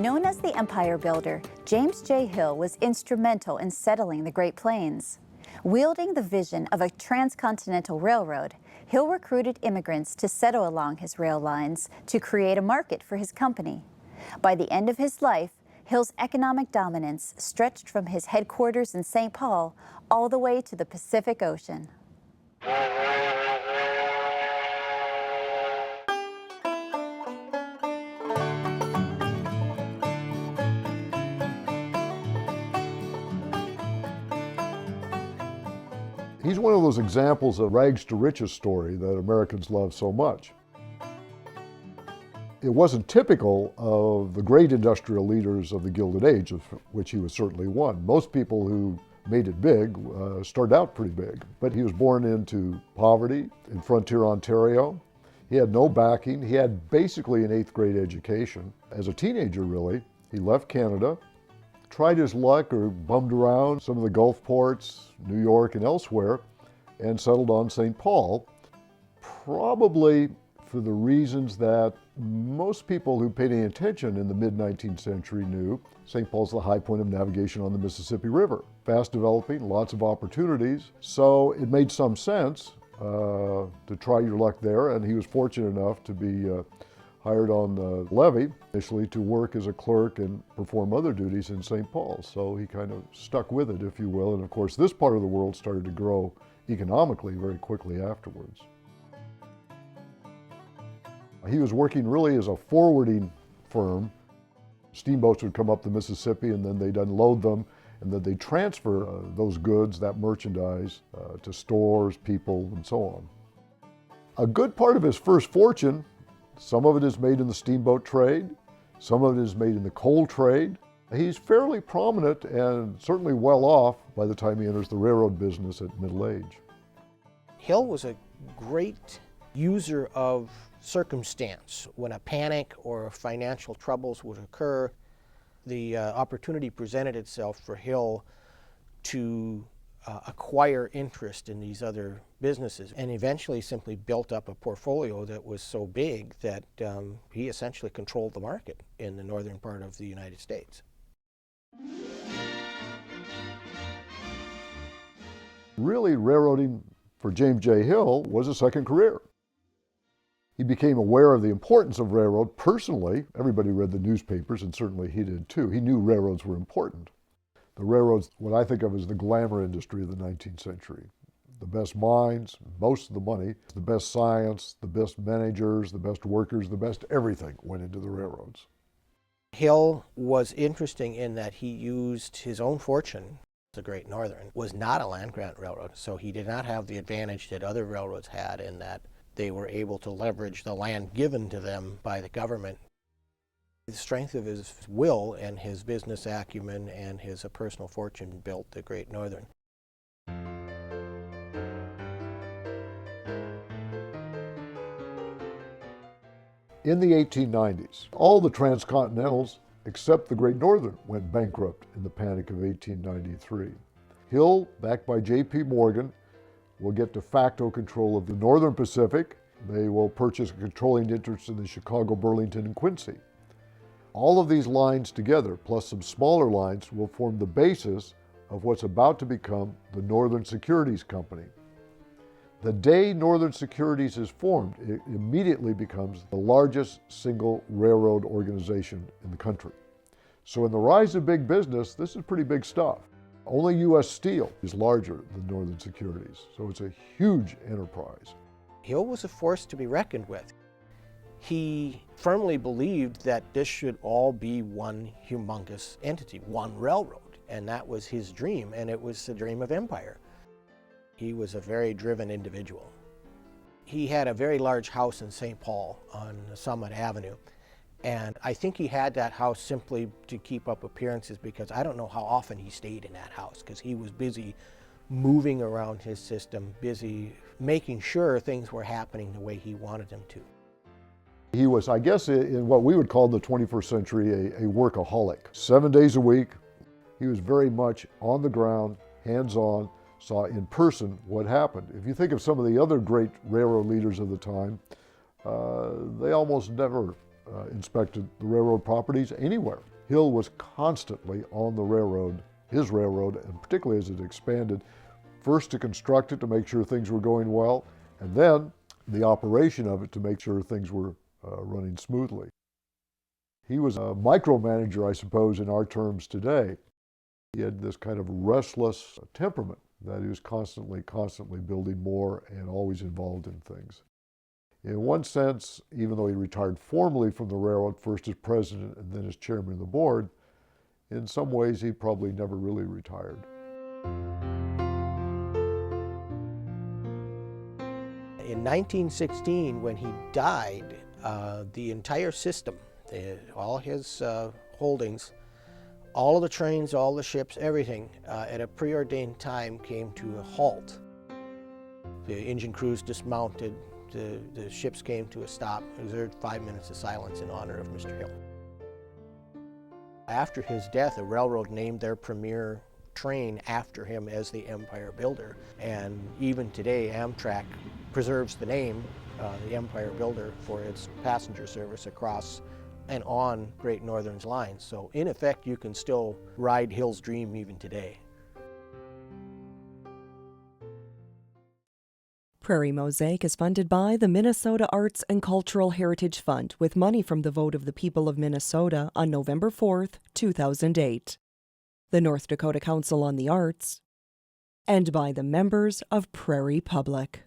Known as the Empire Builder, James J. Hill was instrumental in settling the Great Plains. Wielding the vision of a transcontinental railroad, Hill recruited immigrants to settle along his rail lines to create a market for his company. By the end of his life, Hill's economic dominance stretched from his headquarters in St. Paul all the way to the Pacific Ocean. He's one of those examples of rags to riches story that Americans love so much. It wasn't typical of the great industrial leaders of the Gilded Age, of which he was certainly one. Most people who made it big started out pretty big, but he was born into poverty in frontier Ontario. He had no backing. He had basically an 8th grade education. As a teenager, really, he left Canada, tried his luck or bummed around some of the Gulf ports, New York and elsewhere, and settled on St. Paul, probably for the reasons that most people who paid any attention in the mid-19th century knew. St. Paul's the high point of navigation on the Mississippi River. Fast developing, lots of opportunities, so it made some sense to try your luck there, and he was fortunate enough to be hired on the levee initially to work as a clerk and perform other duties in St. Paul. So he kind of stuck with it, if you will. And of course, this part of the world started to grow economically very quickly afterwards. He was working really as a forwarding firm. Steamboats would come up the Mississippi and then they'd unload them and then they'd transfer those goods, that merchandise, to stores, people, and so on. A good part of his first fortune, some of it is made in the steamboat trade, some of it is made in the coal trade. He's fairly prominent and certainly well off by the time he enters the railroad business at middle age. Hill was a great user of circumstance. When a panic or financial troubles would occur, the opportunity presented itself for Hill to acquire interest in these other businesses, and eventually simply built up a portfolio that was so big that he essentially controlled the market in the northern part of the United States. Really, railroading for James J. Hill was a second career. He became aware of the importance of railroad personally. Everybody read the newspapers, and certainly he did too. He knew railroads were important. The railroads, what I think of as the glamour industry of the 19th century. The best minds, most of the money, the best science, the best managers, the best workers, the best everything went into the railroads. Hill was interesting in that he used his own fortune. The Great Northern was not a land-grant railroad, so he did not have the advantage that other railroads had in that they were able to leverage the land given to them by the government. The strength of his will and his business acumen and his personal fortune built the Great Northern. In the 1890s, all the transcontinentals except the Great Northern went bankrupt in the Panic of 1893. Hill, backed by J.P. Morgan, will get de facto control of the Northern Pacific. They will purchase a controlling interest in the Chicago, Burlington, and Quincy. All of these lines together, plus some smaller lines, will form the basis of what's about to become the Northern Securities Company. The day Northern Securities is formed, it immediately becomes the largest single railroad organization in the country. So in the rise of big business, this is pretty big stuff. Only U.S. Steel is larger than Northern Securities, so it's a huge enterprise. Hill was a force to be reckoned with. He firmly believed that this should all be one humongous entity, one railroad, and that was his dream, and it was the dream of empire. He was a very driven individual. He had a very large house in St. Paul on Summit Avenue, and I think he had that house simply to keep up appearances because I don't know how often he stayed in that house because he was busy moving around his system, busy making sure things were happening the way he wanted them to. He was, I guess, in what we would call in the 21st century, a workaholic. 7 days a week, he was very much on the ground, hands-on, saw in person what happened. If you think of some of the other great railroad leaders of the time, they almost never inspected the railroad properties anywhere. Hill was constantly on the railroad, his railroad, and particularly as it expanded, first to construct it to make sure things were going well, and then the operation of it to make sure things were running smoothly. He was a micromanager, I suppose, in our terms today. He had this kind of restless temperament that he was constantly building more and always involved in things. In one sense, even though he retired formally from the railroad, first as president and then as chairman of the board, in some ways he probably never really retired. In 1916, when he died, the entire system, all his holdings, all of the trains, all the ships, everything, at a preordained time came to a halt. The engine crews dismounted, the ships came to a stop, observed 5 minutes of silence in honor of Mr. Hill. After his death, the railroad named their premier train after him as the Empire Builder, and even today Amtrak preserves the name, the Empire Builder, for its passenger service across and on Great Northern's line. So in effect, you can still ride Hill's Dream even today. Prairie Mosaic is funded by the Minnesota Arts and Cultural Heritage Fund with money from the vote of the people of Minnesota on November 4th, 2008, the North Dakota Council on the Arts, and by the members of Prairie Public.